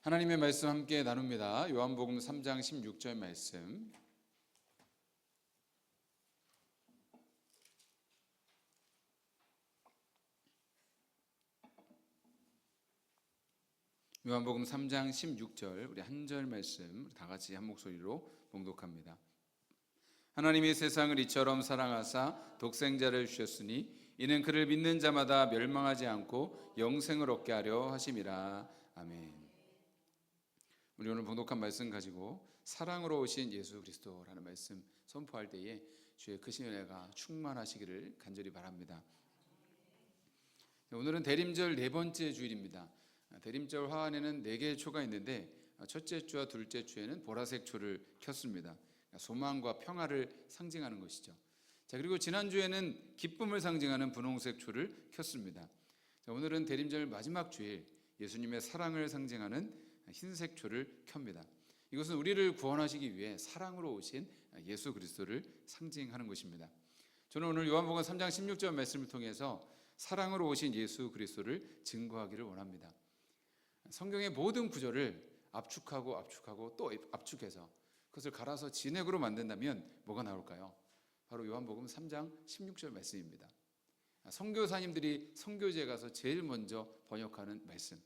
하나님의 말씀 함께 나눕니다. 요한복음 3장 16절 말씀. 요한복음 3장 16절 우리 한 절 말씀 다 같이 한 목소리로 봉독합니다. 하나님이 세상을 이처럼 사랑하사 독생자를 주셨으니 이는 그를 믿는 자마다 멸망하지 않고 영생을 얻게 하려 하심이라. 아멘. 우리 오늘 봉독한 말씀 가지고 사랑으로 오신 예수 그리스도라는 말씀 선포할 때에 주의 크신 은혜가 충만하시기를 간절히 바랍니다. 오늘은 대림절 네 번째 주일입니다. 대림절 화환에는 네 개의 초가 있는데 첫째 주와 둘째 주에는 보라색 초를 켰습니다. 소망과 평화를 상징하는 것이죠. 그리고 지난주에는 기쁨을 상징하는 분홍색 초를 켰습니다. 오늘은 대림절 마지막 주일 예수님의 사랑을 상징하는 흰색 초를 켭니다. 이것은 우리를 구원하시기 위해 사랑으로 오신 예수 그리스도를 상징하는 것입니다. 저는 오늘 요한복음 3장 16절 말씀을 통해서 사랑으로 오신 예수 그리스도를 증거하기를 원합니다. 성경의 모든 구절을 압축하고 또 압축해서 그것을 갈아서 진액으로 만든다면 뭐가 나올까요? 바로 요한복음 3장 16절 말씀입니다. 선교사님들이 선교지에 가서 제일 먼저 번역하는 말씀.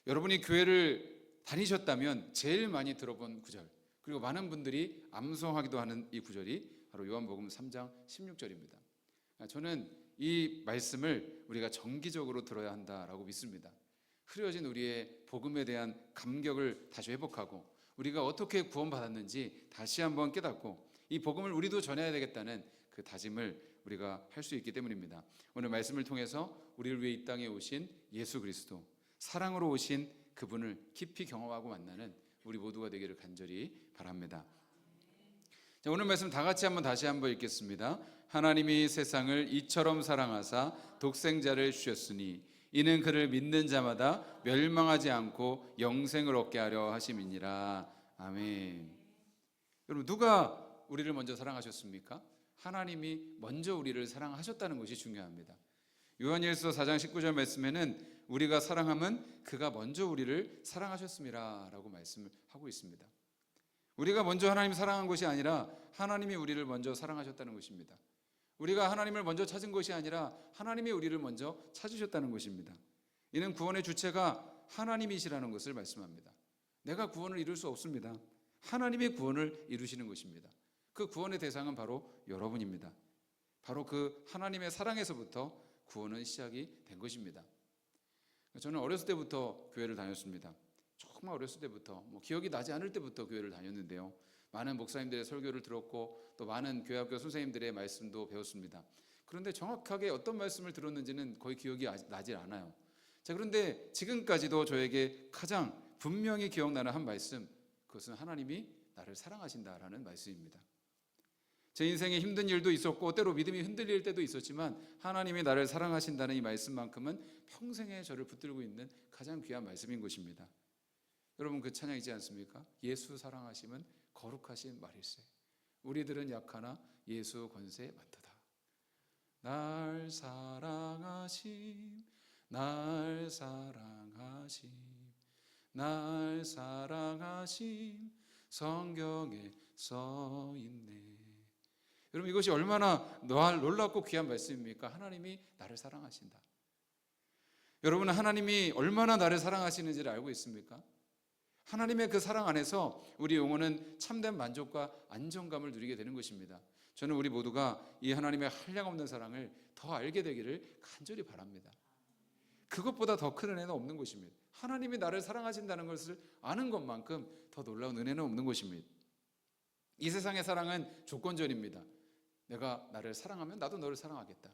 여러분이 교회를 다니셨다면 제일 많이 들어본 구절, 그리고 많은 분들이 암송하기도 하는 이 구절이 바로 요한복음 3장 16절입니다. 저는 이 말씀을 우리가 정기적으로 들어야 한다라고 믿습니다. 흐려진 우리의 복음에 대한 감격을 다시 회복하고 우리가 어떻게 구원받았는지 다시 한번 깨닫고 이 복음을 우리도 전해야 되겠다는 그 다짐을 우리가 할 수 있기 때문입니다. 오늘 말씀을 통해서 우리를 위해 이 땅에 오신 예수 그리스도, 사랑으로 오신 그분을 깊이 경험하고 만나는 우리 모두가 되기를 간절히 바랍니다. 자, 오늘 말씀 다 같이 다시 한번 읽겠습니다. 하나님이 세상을 이처럼 사랑하사 독생자를 주셨으니 이는 그를 믿는 자마다 멸망하지 않고 영생을 얻게 하려 하심이니라. 아멘. 여러분, 누가 우리를 먼저 사랑하셨습니까? 하나님이 먼저 우리를 사랑하셨다는 것이 중요합니다. 요한일서 4장 19절 말씀에는 우리가 사랑함은 그가 먼저 우리를 사랑하셨음이라 라고 말씀을 하고 있습니다. 우리가 먼저 하나님 사랑한 것이 아니라 하나님이 우리를 먼저 사랑하셨다는 것입니다. 우리가 하나님을 먼저 찾은 것이 아니라 하나님이 우리를 먼저 찾으셨다는 것입니다. 이는 구원의 주체가 하나님이시라는 것을 말씀합니다. 내가 구원을 이룰 수 없습니다. 하나님의 구원을 이루시는 것입니다. 그 구원의 대상은 바로 여러분입니다. 바로 그 하나님의 사랑에서부터 구원은 시작이 된 것입니다. 저는 어렸을 때부터 교회를 다녔습니다. 정말 어렸을 때부터 기억이 나지 않을 때부터 교회를 다녔는데요. 많은 목사님들의 설교를 들었고 또 많은 교회학교 선생님들의 말씀도 배웠습니다. 그런데 정확하게 어떤 말씀을 들었는지는 거의 기억이 나질 않아요. 그런데 지금까지도 저에게 가장 분명히 기억나는 한 말씀, 그것은 하나님이 나를 사랑하신다라는 말씀입니다. 제 인생에 힘든 일도 있었고 때로 믿음이 흔들릴 때도 있었지만 하나님이 나를 사랑하신다는 이 말씀만큼은 평생에 저를 붙들고 있는 가장 귀한 말씀인 것입니다. 여러분, 그 찬양이지 않습니까? 예수 사랑하심은 거룩하신 말일세. 우리들은 약하나 예수 권세 많도다. 날 사랑하심, 날 사랑하심, 날 사랑하심, 성경에 써 있네. 여러분, 이것이 얼마나 놀랍고 귀한 말씀입니까? 하나님이 나를 사랑하신다. 여러분은 하나님이 얼마나 나를 사랑하시는지를 알고 있습니까? 하나님의 그 사랑 안에서 우리 영혼은 참된 만족과 안정감을 누리게 되는 것입니다. 저는 우리 모두가 이 하나님의 한량없는 사랑을 더 알게 되기를 간절히 바랍니다. 그것보다 더 큰 은혜는 없는 것입니다. 하나님이 나를 사랑하신다는 것을 아는 것만큼 더 놀라운 은혜는 없는 것입니다. 이 세상의 사랑은 조건절입니다. 내가 나를 사랑하면 나도 너를 사랑하겠다.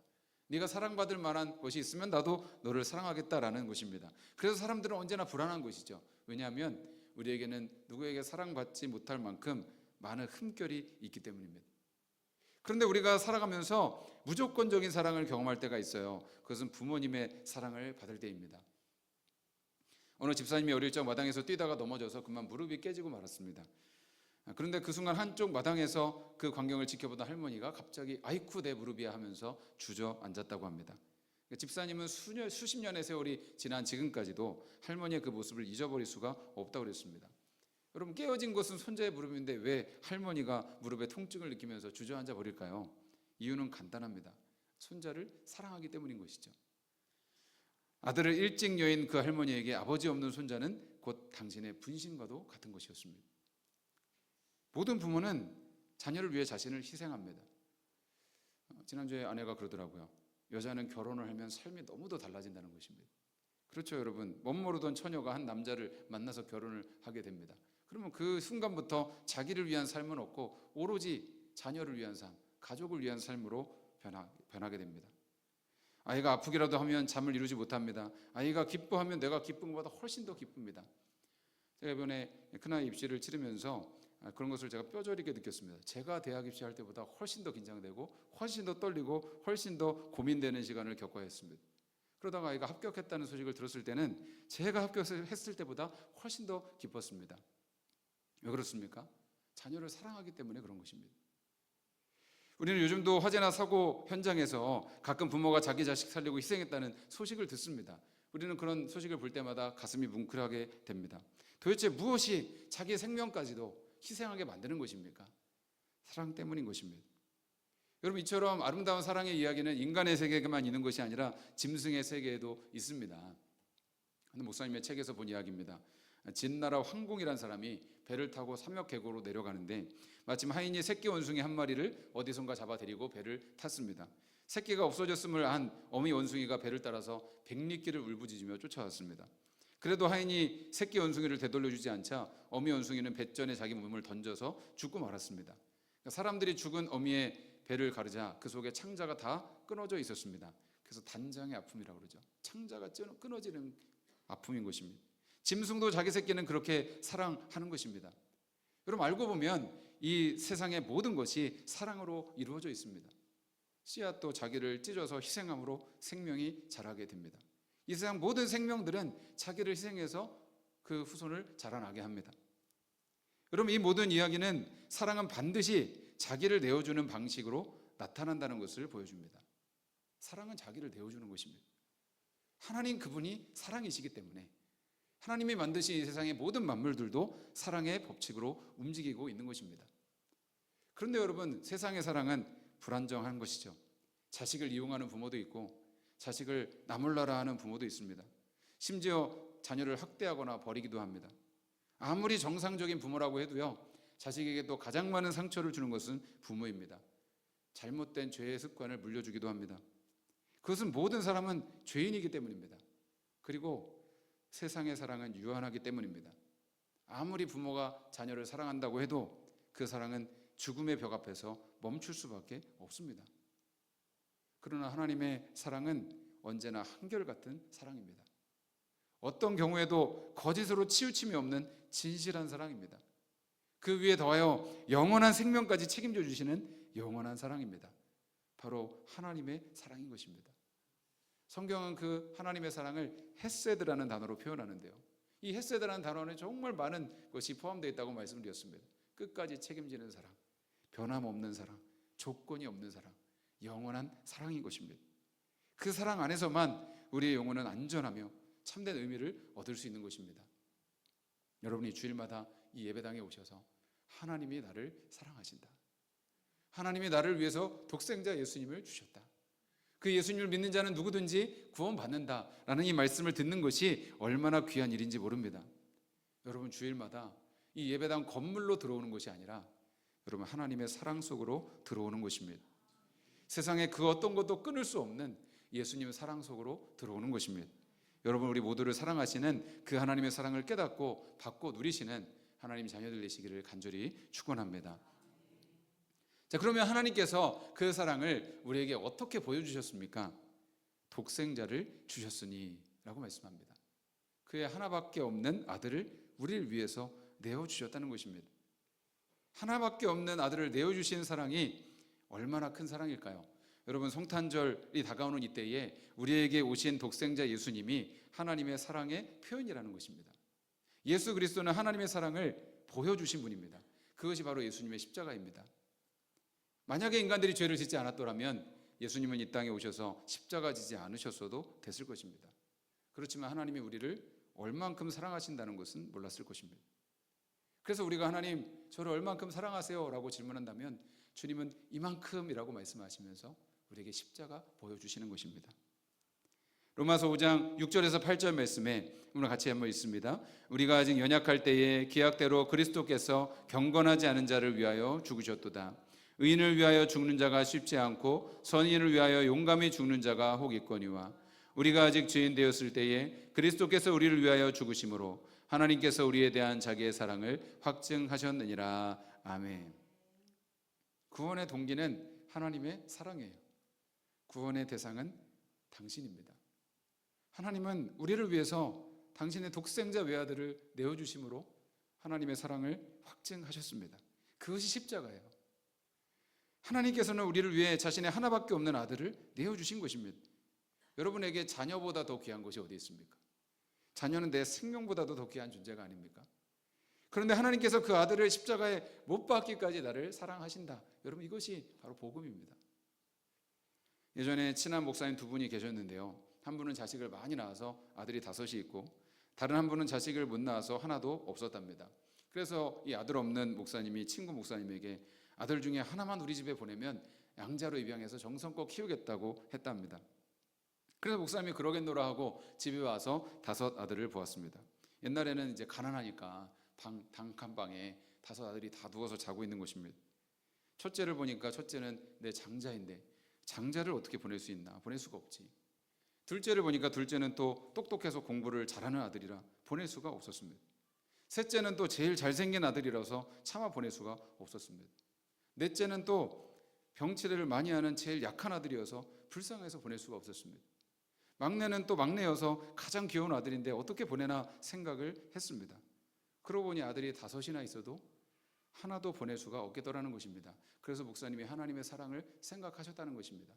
네가 사랑받을 만한 것이 있으면 나도 너를 사랑하겠다라는 것입니다. 그래서 사람들은 언제나 불안한 것이죠. 왜냐하면 우리에게는 누구에게 사랑받지 못할 만큼 많은 흠결이 있기 때문입니다. 그런데 우리가 살아가면서 무조건적인 사랑을 경험할 때가 있어요. 그것은 부모님의 사랑을 받을 때입니다. 어느 집사님이 어릴 적 마당에서 뛰다가 넘어져서 그만 무릎이 깨지고 말았습니다. 그런데 그 순간 한쪽 마당에서 그 광경을 지켜보던 할머니가 갑자기 아이쿠 내 무릎이야 하면서 주저앉았다고 합니다. 집사님은 수십 년의 세월이 지난 지금까지도 할머니의 그 모습을 잊어버릴 수가 없다고 그랬습니다. 여러분, 깨어진 것은 손자의 무릎인데 왜 할머니가 무릎에 통증을 느끼면서 주저앉아 버릴까요? 이유는 간단합니다. 손자를 사랑하기 때문인 것이죠. 아들을 일찍 여인 그 할머니에게 아버지 없는 손자는 곧 당신의 분신과도 같은 것이었습니다. 모든 부모는 자녀를 위해 자신을 희생합니다. 지난주에 아내가 그러더라고요. 여자는 결혼을 하면 삶이 너무도 달라진다는 것입니다. 그렇죠, 여러분. 멋모르던 처녀가 한 남자를 만나서 결혼을 하게 됩니다. 그러면 그 순간부터 자기를 위한 삶은 없고 오로지 자녀를 위한 삶, 가족을 위한 삶으로 변하게 됩니다. 아이가 아프기라도 하면 잠을 이루지 못합니다. 아이가 기뻐하면 내가 기쁜 것보다 훨씬 더 기쁩니다. 제가 이번에 큰아이 입시를 치르면서 그런 것을 제가 뼈저리게 느꼈습니다. 제가 대학 입시할 때보다 훨씬 더 긴장되고 훨씬 더 떨리고 훨씬 더 고민되는 시간을 겪어야 했습니다. 그러다가 아이가 합격했다는 소식을 들었을 때는 제가 합격했을 때보다 훨씬 더 기뻤습니다. 왜 그렇습니까? 자녀를 사랑하기 때문에 그런 것입니다. 우리는 요즘도 화재나 사고 현장에서 가끔 부모가 자기 자식 살리고 희생했다는 소식을 듣습니다. 우리는 그런 소식을 볼 때마다 가슴이 뭉클하게 됩니다. 도대체 무엇이 자기의 생명까지도 희생하게 만드는 것입니까? 사랑 때문인 것입니다. 여러분, 이처럼 아름다운 사랑의 이야기는 인간의 세계에만 있는 것이 아니라 짐승의 세계에도 있습니다. 목사님의 책에서 본 이야기입니다. 진나라 황공이라는 사람이 배를 타고 삼역계곡으로 내려가는데 마침 하인이 새끼 원숭이 한 마리를 어디선가 잡아 데리고 배를 탔습니다. 새끼가 없어졌음을 안 어미 원숭이가 배를 따라서 백리길을 울부짖으며 쫓아왔습니다. 그래도 하인이 새끼 원숭이를 되돌려주지 않자 어미 원숭이는 뱃전에 자기 몸을 던져서 죽고 말았습니다. 사람들이 죽은 어미의 배를 가르자 그 속에 창자가 다 끊어져 있었습니다. 그래서 단장의 아픔이라고 그러죠. 창자가 끊어지는 아픔인 것입니다. 짐승도 자기 새끼는 그렇게 사랑하는 것입니다. 여러분, 알고 보면 이 세상의 모든 것이 사랑으로 이루어져 있습니다. 씨앗도 자기를 찢어서 희생함으로 생명이 자라게 됩니다. 이 세상 모든 생명들은 자기를 희생해서 그 후손을 자라나게 합니다. 여러분, 이 모든 이야기는 사랑은 반드시 자기를 내어주는 방식으로 나타난다는 것을 보여줍니다. 사랑은 자기를 내어주는 것입니다. 하나님 그분이 사랑이시기 때문에 하나님이 만드신 이 세상의 모든 만물들도 사랑의 법칙으로 움직이고 있는 것입니다. 그런데 여러분, 세상의 사랑은 불안정한 것이죠. 자식을 이용하는 부모도 있고 자식을 나몰라라 하는 부모도 있습니다. 심지어 자녀를 학대하거나 버리기도 합니다. 아무리 정상적인 부모라고 해도요, 자식에게도 가장 많은 상처를 주는 것은 부모입니다. 잘못된 죄의 습관을 물려주기도 합니다. 그것은 모든 사람은 죄인이기 때문입니다. 그리고 세상의 사랑은 유한하기 때문입니다. 아무리 부모가 자녀를 사랑한다고 해도 그 사랑은 죽음의 벽 앞에서 멈출 수밖에 없습니다. 그러나 하나님의 사랑은 언제나 한결같은 사랑입니다. 어떤 경우에도 거짓으로 치우침이 없는 진실한 사랑입니다. 그 위에 더하여 영원한 생명까지 책임져 주시는 영원한 사랑입니다. 바로 하나님의 사랑인 것입니다. 성경은 그 하나님의 사랑을 헤세드라는 단어로 표현하는데요, 이 헤세드라는 단어는 정말 많은 것이 포함되어 있다고 말씀드렸습니다. 끝까지 책임지는 사랑, 변함없는 사랑, 조건이 없는 사랑, 영원한 사랑인 것입니다. 그 사랑 안에서만 우리의 영혼은 안전하며 참된 의미를 얻을 수 있는 것입니다. 여러분이 주일마다 이 예배당에 오셔서 하나님이 나를 사랑하신다, 하나님이 나를 위해서 독생자 예수님을 주셨다, 그 예수님을 믿는 자는 누구든지 구원받는다라는 이 말씀을 듣는 것이 얼마나 귀한 일인지 모릅니다. 여러분, 주일마다 이 예배당 건물로 들어오는 것이 아니라 여러분 하나님의 사랑 속으로 들어오는 것입니다. 세상에 그 어떤 것도 끊을 수 없는 예수님의 사랑 속으로 들어오는 것입니다. 여러분, 우리 모두를 사랑하시는 그 하나님의 사랑을 깨닫고 받고 누리시는 하나님 자녀들 되시기를 간절히 축원합니다. 자, 그러면 하나님께서 그 사랑을 우리에게 어떻게 보여주셨습니까? 독생자를 주셨으니 라고 말씀합니다. 그의 하나밖에 없는 아들을 우리를 위해서 내어주셨다는 것입니다. 하나밖에 없는 아들을 내어주신 사랑이 얼마나 큰 사랑일까요? 여러분, 성탄절이 다가오는 이때에 우리에게 오신 독생자 예수님이 하나님의 사랑의 표현이라는 것입니다. 예수 그리스도는 하나님의 사랑을 보여주신 분입니다. 그것이 바로 예수님의 십자가입니다. 만약에 인간들이 죄를 짓지 않았더라면 예수님은 이 땅에 오셔서 십자가 지지 않으셨어도 됐을 것입니다. 그렇지만 하나님이 우리를 얼만큼 사랑하신다는 것은 몰랐을 것입니다. 그래서 우리가 하나님 저를 얼만큼 사랑하세요? 라고 질문한다면 주님은 이만큼이라고 말씀하시면서 우리에게 십자가 보여주시는 것입니다. 로마서 5장 6절에서 8절 말씀에 오늘 같이 한번 읽습니다. 우리가 아직 연약할 때에 기약대로 그리스도께서 경건하지 않은 자를 위하여 죽으셨도다. 의인을 위하여 죽는 자가 쉽지 않고 선인을 위하여 용감히 죽는 자가 혹 있거니와 우리가 아직 죄인 되었을 때에 그리스도께서 우리를 위하여 죽으심으로 하나님께서 우리에 대한 자기의 사랑을 확증하셨느니라. 아멘. 구원의 동기는 하나님의 사랑이에요. 구원의 대상은 당신입니다. 하나님은 우리를 위해서 당신의 독생자 외아들을 내어주심으로 하나님의 사랑을 확증하셨습니다. 그것이 십자가예요. 하나님께서는 우리를 위해 자신의 하나밖에 없는 아들을 내어주신 것입니다. 여러분에게 자녀보다 더 귀한 것이 어디 있습니까? 자녀는 내 생명보다도 더 귀한 존재가 아닙니까? 그런데 하나님께서 그 아들을 십자가에 못 박기까지 나를 사랑하신다. 여러분 이것이 바로 복음입니다. 예전에 친한 목사님 두 분이 계셨는데요. 한 분은 자식을 많이 낳아서 아들이 5이 있고 다른 한 분은 자식을 못 낳아서 하나도 없었답니다. 그래서 이 아들 없는 목사님이 친구 목사님에게 아들 중에 하나만 우리 집에 보내면 양자로 입양해서 정성껏 키우겠다고 했답니다. 그래서 목사님이 그러겠노라 하고 집에 와서 5 아들을 보았습니다. 옛날에는 이제 가난하니까 단칸방에 5 아들이 다 누워서 자고 있는 것입니다. 첫째를 보니까 첫째는 내 장자인데 장자를 어떻게 보낼 수 있나? 보낼 수가 없지. 둘째를 보니까 둘째는 또 똑똑해서 공부를 잘하는 아들이라 보낼 수가 없었습니다. 셋째는 또 제일 잘생긴 아들이라서 차마 보낼 수가 없었습니다. 넷째는 또 병치레를 많이 하는 제일 약한 아들이어서 불쌍해서 보낼 수가 없었습니다. 막내는 또 막내여서 가장 귀여운 아들인데 어떻게 보내나 생각을 했습니다. 그러고 보니 아들이 5이나 있어도 하나도 보낼 수가 없겠더라는 것입니다. 그래서 목사님이 하나님의 사랑을 생각하셨다는 것입니다.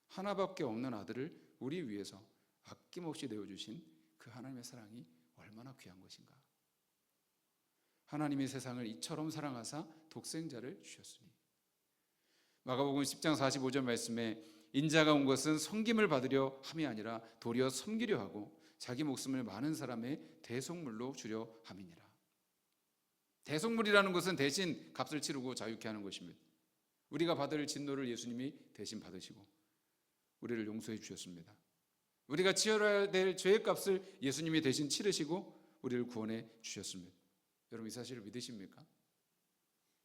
하나밖에 없는 아들을 우리 위해서 아낌없이 내어주신 그 하나님의 사랑이 얼마나 귀한 것인가. 하나님이 세상을 이처럼 사랑하사 독생자를 주셨으니. 마가복음 10장 45절 말씀에 인자가 온 것은 섬김을 받으려 함이 아니라 도리어 섬기려 하고 자기 목숨을 많은 사람의 대속물로 주려 함이니라. 대속물이라는 것은 대신 값을 치르고 자유케 하는 것입니다. 우리가 받을 진노를 예수님이 대신 받으시고 우리를 용서해 주셨습니다. 우리가 치러야 될 죄의 값을 예수님이 대신 치르시고 우리를 구원해 주셨습니다. 여러분 이 사실을 믿으십니까?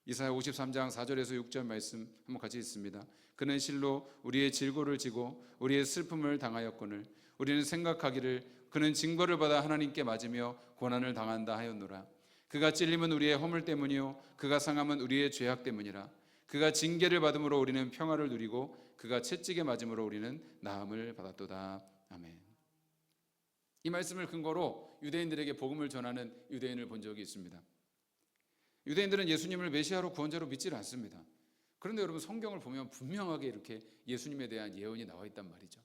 이사야 53장 4절에서 6절 말씀 한번 같이 읽습니다. 그는 실로 우리의 질고를 지고 우리의 슬픔을 당하였거늘 우리는 생각하기를 그는 징벌을 받아 하나님께 맞으며 고난을 당한다 하였노라. 그가 찔림은 우리의 허물 때문이요 그가 상함은 우리의 죄악 때문이라. 그가 징계를 받음으로 우리는 평화를 누리고 그가 채찍에 맞음으로 우리는 나음을 받았도다. 아멘. 이 말씀을 근거로 유대인들에게 복음을 전하는 유대인을 본 적이 있습니다. 유대인들은 예수님을 메시아로 구원자로 믿지를 않습니다. 그런데 여러분 성경을 보면 분명하게 이렇게 예수님에 대한 예언이 나와 있단 말이죠.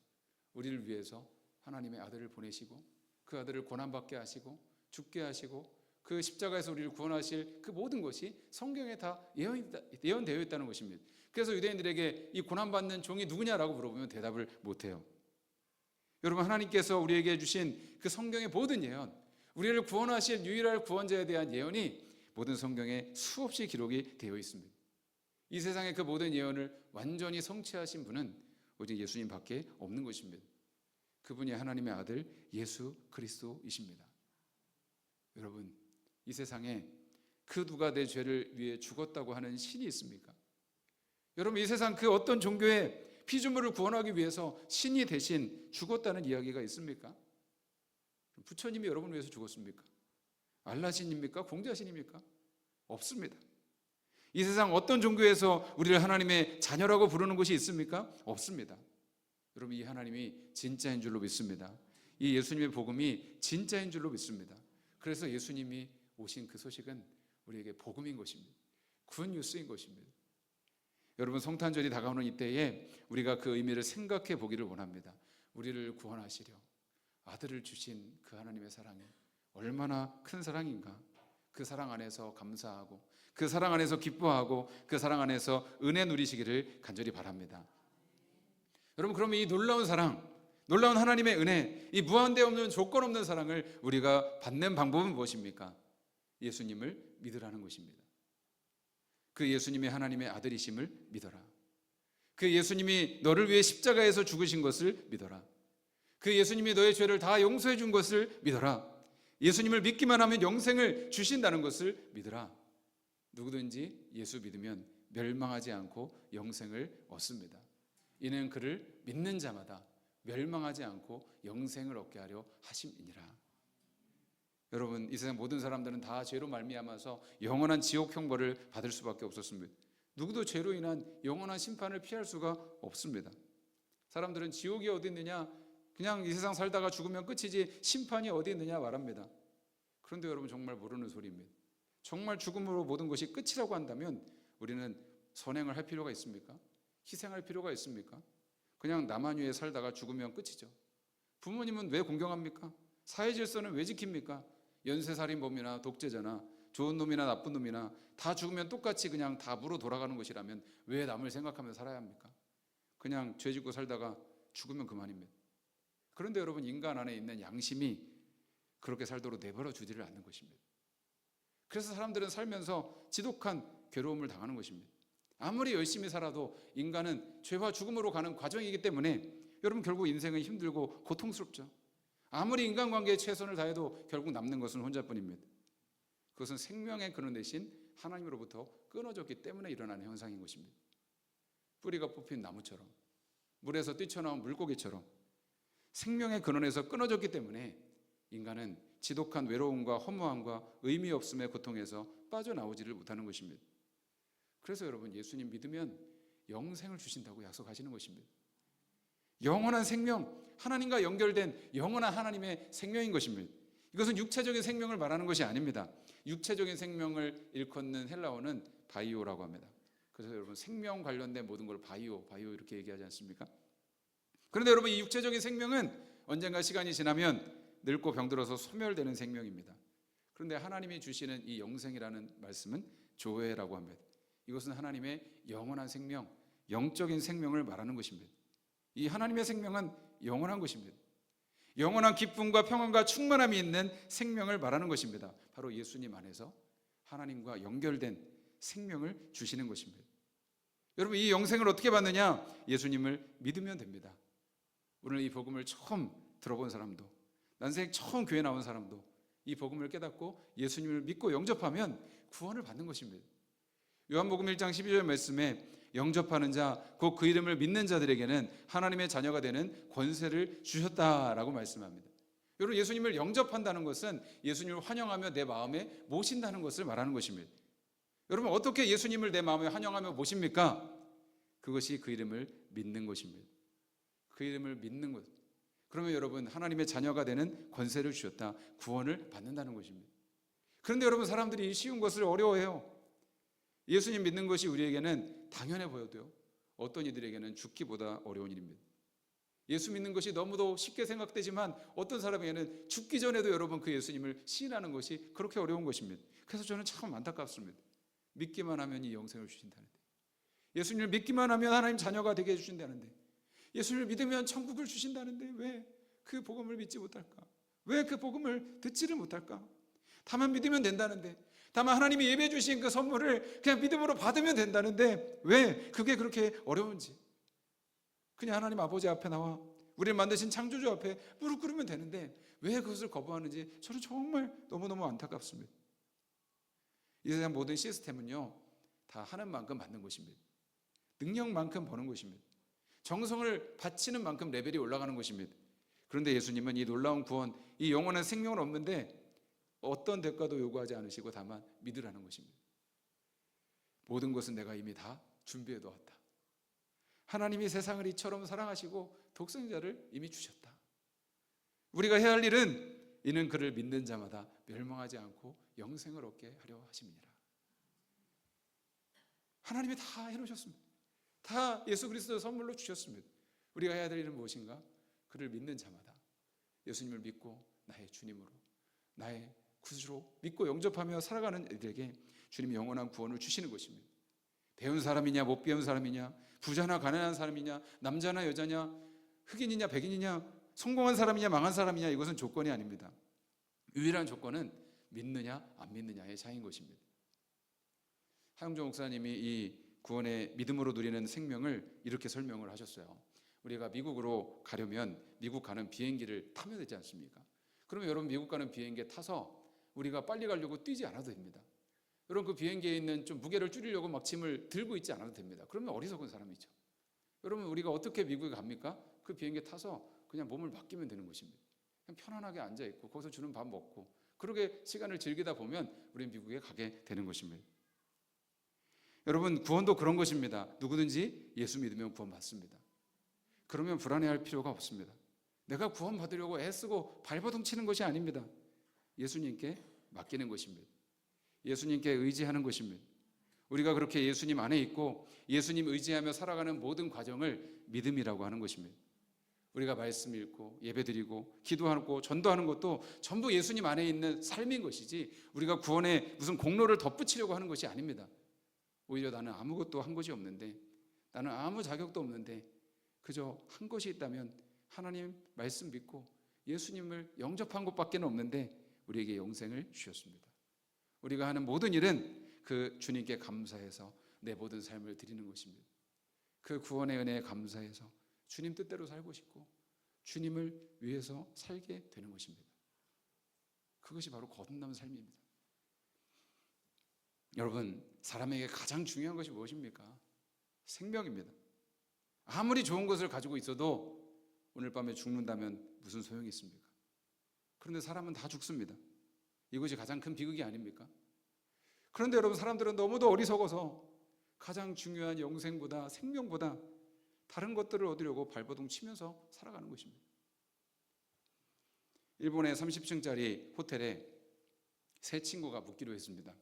우리를 위해서 하나님의 아들을 보내시고 그 아들을 고난받게 하시고 죽게 하시고 그 십자가에서 우리를 구원하실 그 모든 것이 성경에 다 예언되어 있다는 것입니다. 그래서 유대인들에게 이 고난받는 종이 누구냐라고 물어보면 대답을 못해요. 여러분 하나님께서 우리에게 주신 그 성경의 모든 예언, 우리를 구원하실 유일한 구원자에 대한 예언이 모든 성경에 수없이 기록이 되어 있습니다. 이 세상의 그 모든 예언을 완전히 성취하신 분은 오직 예수님밖에 없는 것입니다. 그분이 하나님의 아들 예수 그리스도이십니다. 여러분 이 세상에 그 누가 내 죄를 위해 죽었다고 하는 신이 있습니까? 여러분 이 세상 그 어떤 종교의 피조물을 구원하기 위해서 신이 대신 죽었다는 이야기가 있습니까? 부처님이 여러분을 위해서 죽었습니까? 알라신입니까? 공자신입니까? 없습니다. 이 세상 어떤 종교에서 우리를 하나님의 자녀라고 부르는 것이 있습니까? 없습니다. 여러분 이 하나님이 진짜인 줄로 믿습니다. 이 예수님의 복음이 진짜인 줄로 믿습니다. 그래서 예수님이 오신 그 소식은 우리에게 복음인 것입니다. 굿뉴스인 것입니다. 여러분 성탄절이 다가오는 이때에 우리가 그 의미를 생각해 보기를 원합니다. 우리를 구원하시려 아들을 주신 그 하나님의 사랑이 얼마나 큰 사랑인가. 그 사랑 안에서 감사하고 그 사랑 안에서 기뻐하고 그 사랑 안에서 은혜 누리시기를 간절히 바랍니다. 여러분, 그러면 이 놀라운 사랑, 놀라운 하나님의 은혜, 이 무한대 없는 조건 없는 사랑을 우리가 받는 방법은 무엇입니까? 예수님을 믿으라는 것입니다. 그 예수님이 하나님의 아들이심을 믿어라. 그 예수님이 너를 위해 십자가에서 죽으신 것을 믿어라. 그 예수님이 너의 죄를 다 용서해 준 것을 믿어라. 예수님을 믿기만 하면 영생을 주신다는 것을 믿어라. 누구든지 예수 믿으면 멸망하지 않고 영생을 얻습니다. 이는 그를 믿는 자마다 멸망하지 않고 영생을 얻게 하려 하심이니라. 여러분, 이 세상 모든 사람들은 다 죄로 말미암아서 영원한 지옥 형벌을 받을 수밖에 없었습니다. 누구도 죄로 인한 영원한 심판을 피할 수가 없습니다. 사람들은 지옥이 어디 있느냐, 그냥 이 세상 살다가 죽으면 끝이지 심판이 어디 있느냐 말합니다. 그런데 여러분, 정말 모르는 소리입니다. 정말 죽음으로 모든 것이 끝이라고 한다면 우리는 선행을 할 필요가 있습니까? 희생할 필요가 있습니까? 그냥 나만 위해 살다가 죽으면 끝이죠. 부모님은 왜 공경합니까? 사회 질서는 왜 지킵니까? 연쇄살인범이나 독재자나 좋은 놈이나 나쁜 놈이나 다 죽으면 똑같이 그냥 다 무로 돌아가는 것이라면 왜 남을 생각하면서 살아야 합니까? 그냥 죄 짓고 살다가 죽으면 그만입니다. 그런데 여러분, 인간 안에 있는 양심이 그렇게 살도록 내버려 두지를 않는 것입니다. 그래서 사람들은 살면서 지독한 괴로움을 당하는 것입니다. 아무리 열심히 살아도 인간은 죄와 죽음으로 가는 과정이기 때문에 여러분, 결국 인생은 힘들고 고통스럽죠. 아무리 인간관계에 최선을 다해도 결국 남는 것은 혼자뿐입니다. 그것은 생명의 근원 대신 하나님으로부터 끊어졌기 때문에 일어나는 현상인 것입니다. 뿌리가 뽑힌 나무처럼, 물에서 뛰쳐나온 물고기처럼 생명의 근원에서 끊어졌기 때문에 인간은 지독한 외로움과 허무함과 의미 없음의 고통에서 빠져나오지를 못하는 것입니다. 그래서 여러분, 예수님 믿으면 영생을 주신다고 약속하시는 것입니다. 영원한 생명, 하나님과 연결된 영원한 하나님의 생명인 것입니다. 이것은 육체적인 생명을 말하는 것이 아닙니다. 육체적인 생명을 일컫는 헬라어는 바이오라고 합니다. 그래서 여러분, 생명 관련된 모든 걸 바이오 이렇게 얘기하지 않습니까? 그런데 여러분, 이 육체적인 생명은 언젠가 시간이 지나면 늙고 병들어서 소멸되는 생명입니다. 그런데 하나님이 주시는 이 영생이라는 말씀은 조회라고 합니다. 이것은 하나님의 영원한 생명, 영적인 생명을 말하는 것입니다. 이 하나님의 생명은 영원한 것입니다. 영원한 기쁨과 평안과 충만함이 있는 생명을 말하는 것입니다. 바로 예수님 안에서 하나님과 연결된 생명을 주시는 것입니다. 여러분, 이 영생을 어떻게 받느냐? 예수님을 믿으면 됩니다. 오늘 이 복음을 처음 들어본 사람도, 난생 처음 교회 나온 사람도 이 복음을 깨닫고 예수님을 믿고 영접하면 구원을 받는 것입니다. 요한복음 1장 12절 말씀에 영접하는 자, 곧 그 이름을 믿는 자들에게는 하나님의 자녀가 되는 권세를 주셨다라고 말씀합니다. 여러분, 예수님을 영접한다는 것은 예수님을 환영하며 내 마음에 모신다는 것을 말하는 것입니다. 여러분, 어떻게 예수님을 내 마음에 환영하며 모십니까? 그것이 그 이름을 믿는 것입니다. 그 이름을 믿는 것. 그러면 여러분, 하나님의 자녀가 되는 권세를 주셨다, 구원을 받는다는 것입니다. 그런데 여러분, 사람들이 쉬운 것을 어려워해요. 예수님 믿는 것이 우리에게는 당연해 보여도요, 어떤 이들에게는 죽기보다 어려운 일입니다. 예수 믿는 것이 너무도 쉽게 생각되지만 어떤 사람에게는 죽기 전에도 여러분, 그 예수님을 시인하는 것이 그렇게 어려운 것입니다. 그래서 저는 참 안타깝습니다. 믿기만 하면 이 영생을 주신다는데, 예수님을 믿기만 하면 하나님 자녀가 되게 해주신다는데, 예수님을 믿으면 천국을 주신다는데 왜 그 복음을 믿지 못할까? 왜 그 복음을 듣지를 못할까? 다만 믿으면 된다는데, 다만 하나님이 예배해 주신 그 선물을 그냥 믿음으로 받으면 된다는데 왜 그게 그렇게 어려운지, 그냥 하나님 아버지 앞에 나와 우리를 만드신 창조주 앞에 무릎 꿇으면 되는데 왜 그것을 거부하는지 저는 정말 너무너무 안타깝습니다. 이 세상 모든 시스템은요, 다 하는 만큼 받는 것입니다. 능력만큼 버는 것입니다. 정성을 바치는 만큼 레벨이 올라가는 것입니다. 그런데 예수님은 이 놀라운 구원, 이 영원한 생명을 얻는데 어떤 대가도 요구하지 않으시고 다만 믿으라는 것입니다. 모든 것은 내가 이미 다 준비해 두었다. 하나님이 세상을 이처럼 사랑하시고 독생자를 이미 주셨다. 우리가 해야 할 일은 이는 그를 믿는 자마다 멸망하지 않고 영생을 얻게 하려 하심이니라. 하나님이 다 해놓으셨습니다. 다 예수 그리스도의 선물로 주셨습니다. 우리가 해야 될 일은 무엇인가? 그를 믿는 자마다 예수님을 믿고 나의 주님으로, 나의 구주로 믿고 영접하며 살아가는 이들에게 주님이 영원한 구원을 주시는 것입니다. 배운 사람이냐 못 배운 사람이냐, 부자나 가난한 사람이냐, 남자나 여자냐, 흑인이냐 백인이냐, 성공한 사람이냐 망한 사람이냐, 이것은 조건이 아닙니다. 유일한 조건은 믿느냐 안 믿느냐의 차이인 것입니다. 하영조 목사님이 이 구원의 믿음으로 누리는 생명을 이렇게 설명을 하셨어요. 우리가 미국으로 가려면 미국 가는 비행기를 타면 되지 않습니까? 그러면 여러분, 미국 가는 비행기에 타서 우리가 빨리 가려고 뛰지 않아도 됩니다. 여러분, 그 비행기에 있는 좀 무게를 줄이려고 막 짐을 들고 있지 않아도 됩니다. 그러면 어리석은 사람이죠. 여러분, 우리가 어떻게 미국에 갑니까? 그 비행기에 타서 그냥 몸을 맡기면 되는 것입니다. 그냥 편안하게 앉아있고 거기서 주는 밥 먹고 그렇게 시간을 즐기다 보면 우리는 미국에 가게 되는 것입니다. 여러분, 구원도 그런 것입니다. 누구든지 예수 믿으면 구원받습니다. 그러면 불안해할 필요가 없습니다. 내가 구원받으려고 애쓰고 발버둥 치는 것이 아닙니다. 예수님께 맡기는 것입니다. 예수님께 의지하는 것입니다. 우리가 그렇게 예수님 안에 있고 예수님 의지하며 살아가는 모든 과정을 믿음이라고 하는 것입니다. 우리가 말씀 읽고 예배드리고 기도하고 전도하는 것도 전부 예수님 안에 있는 삶인 것이지 우리가 구원에 무슨 공로를 덧붙이려고 하는 것이 아닙니다. 오히려 나는 아무것도 한 것이 없는데, 나는 아무 자격도 없는데 그저 한 것이 있다면 하나님 말씀 믿고 예수님을 영접한 것밖에 없는데 우리에게 영생을 주셨습니다. 우리가 하는 모든 일은 그 주님께 감사해서 내 모든 삶을 드리는 것입니다. 그 구원의 은혜에 감사해서 주님 뜻대로 살고 싶고 주님을 위해서 살게 되는 것입니다. 그것이 바로 거듭남의 삶입니다. 여러분, 사람에게 가장 중요한 것이 무엇입니까? 생명입니다. 아무리 좋은 것을 가지고 있어도 오늘 밤에 죽는다면 무슨 소용이 있습니까? 그런데 사람은 다 죽습니다. 이것이 가장 큰 비극이 아닙니까? 그런데 여러분, 사람들은 너무도 어리석어서 가장 중요한 영생보다, 생명보다 다른 것들을 얻으려고 발버둥 치면서 살아가는 것입니다. 일본의 30층짜리 호텔에 세 친구가 묵기로 했습니다.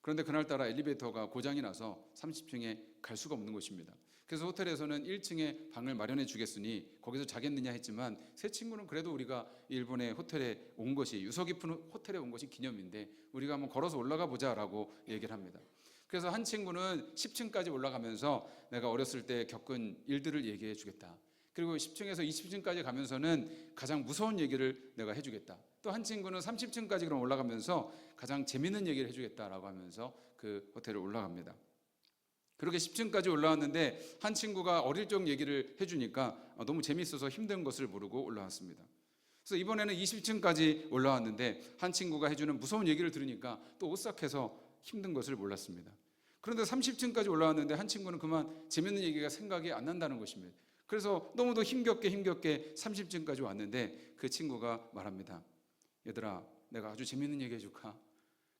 그런데 그날따라 엘리베이터가 고장이 나서 30층에 갈 수가 없는 것입니다. 그래서 호텔에서는 1층에 방을 마련해 주겠으니 거기서 자겠느냐 했지만 세 친구는 그래도 우리가 일본의 호텔에 온 것이, 유서 깊은 호텔에 온 것이 기념인데 우리가 한번 걸어서 올라가 보자라고 얘기를 합니다. 그래서 한 친구는 10층까지 올라가면서 내가 어렸을 때 겪은 일들을 얘기해 주겠다. 그리고 10층에서 20층까지 가면서는 가장 무서운 얘기를 내가 해주겠다. 또 한 친구는 30층까지 그럼 올라가면서 가장 재밌는 얘기를 해주겠다라고 하면서 그 호텔에 올라갑니다. 그렇게 10층까지 올라왔는데 한 친구가 어릴 적 얘기를 해주니까 너무 재밌어서 힘든 것을 모르고 올라왔습니다. 그래서 이번에는 20층까지 올라왔는데 한 친구가 해주는 무서운 얘기를 들으니까 또 오싹해서 힘든 것을 몰랐습니다. 그런데 30층까지 올라왔는데 한 친구는 그만 재밌는 얘기가 생각이 안 난다는 것입니다. 그래서 너무도 힘겹게 30층까지 왔는데 그 친구가 말합니다. 얘들아, 내가 아주 재밌는 얘기 해줄까?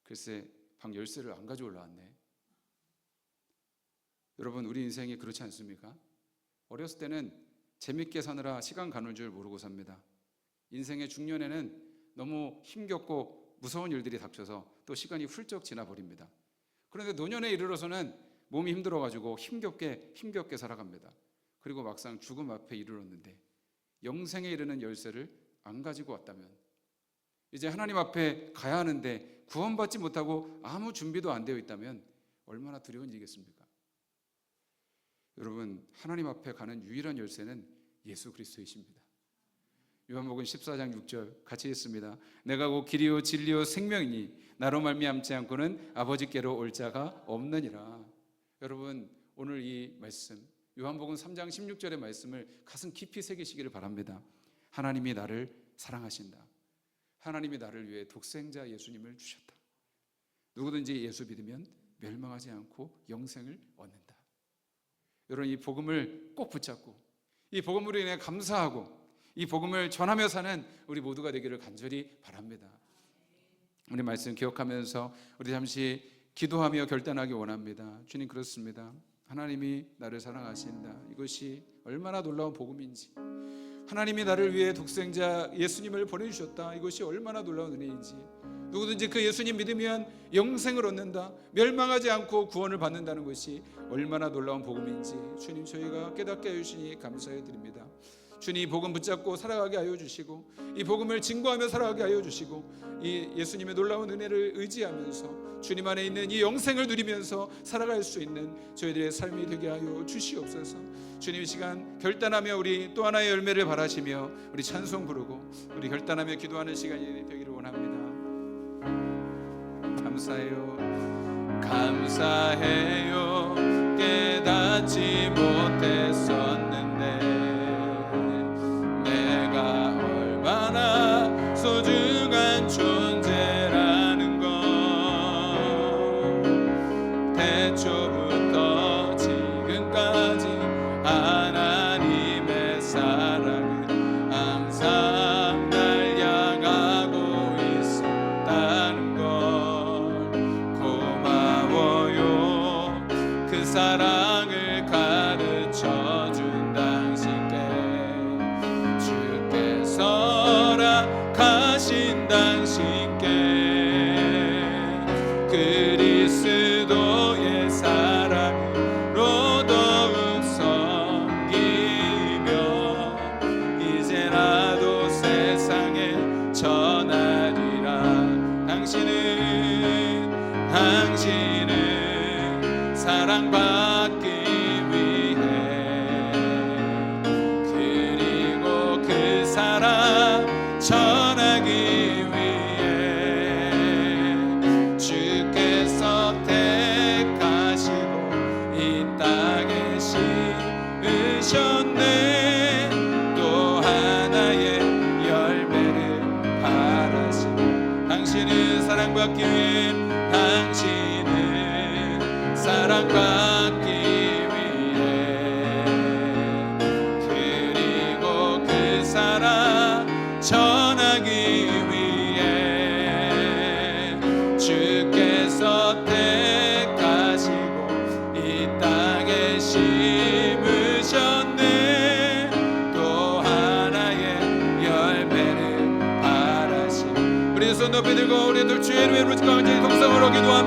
글쎄 방 열쇠를 안 가지고 올라왔네. 여러분, 우리 인생이 그렇지 않습니까? 어렸을 때는 재밌게 사느라 시간 가는 줄 모르고 삽니다. 인생의 중년에는 너무 힘겹고 무서운 일들이 닥쳐서 또 시간이 훌쩍 지나버립니다. 그런데 노년에 이르러서는 몸이 힘들어가지고 힘겹게 살아갑니다. 그리고 막상 죽음 앞에 이르렀는데 영생에 이르는 열쇠를 안 가지고 왔다면, 이제 하나님 앞에 가야 하는데 구원받지 못하고 아무 준비도 안 되어 있다면 얼마나 두려운 일이겠습니까? 여러분, 하나님 앞에 가는 유일한 열쇠는 예수 그리스도이십니다. 요한복음 14장 6절 같이 읽습니다. 내가 곧 길이요 진리요 생명이니 나로 말미암지 않고는 아버지께로 올 자가 없느니라. 여러분, 오늘 이 말씀, 요한복음 3장 16절의 말씀을 가슴 깊이 새기시기를 바랍니다. 하나님이 나를 사랑하신다. 하나님이 나를 위해 독생자 예수님을 주셨다. 누구든지 예수 믿으면 멸망하지 않고 영생을 얻는다. 여러분, 이 복음을 꼭 붙잡고 이 복음으로 인해 감사하고 이 복음을 전하며 사는 우리 모두가 되기를 간절히 바랍니다. 우리 말씀 기억하면서 우리 잠시 기도하며 결단하기 원합니다. 주님, 그렇습니다. 하나님이 나를 사랑하신다. 이것이 얼마나 놀라운 복음인지, 하나님이 나를 위해 독생자 예수님을 보내주셨다. 이것이 얼마나 놀라운 은혜인지, 누구든지 그 예수님 믿으면 영생을 얻는다, 멸망하지 않고 구원을 받는다는 것이 얼마나 놀라운 복음인지 주님, 저희가 깨닫게 해주시니 감사해 드립니다. 주님 이 복음 붙잡고 살아가게 하여 주시고 이 복음을 증거하며 살아가게 하여 주시고 이 예수님의 놀라운 은혜를 의지하면서 주님 안에 있는 이 영생을 누리면서 살아갈 수 있는 저희들의 삶이 되게 하여 주시옵소서. 주님 이 시간 결단하며 우리 또 하나의 열매를 바라시며 우리 찬송 부르고 우리 결단하며 기도하는 시간이 되기를 원합니다. 감사해요. 감사해요. 깨닫지 못했었는데 내가 얼마나 소중한 존재라는 걸 태초부터 지금까지 하나님의 사랑은 항상 날 향하고 있었다는 걸 고마워요. 그 사랑을 가르쳐준 당신께 주께서 가신 당신께 그리스도의 사랑으로 더욱 섬기며 이제라도 세상에 전하리라. 당신은 사랑받기 위해 그리고 그 사랑 전하기 위해 주께서 택하시고 이 땅에 심으셨네. 또 하나의 열매를 바라시고 당신은 사랑받기 위해 당신은 사랑받기 위해 그리고 그 사랑 전하기 위해 주께서 택하시고 이 땅에 심으셨네. 또 하나의 열매를 바라시고 우리 손 높이 들고 우리들 주의 이름으로 강력히 동성으로 기도합니다.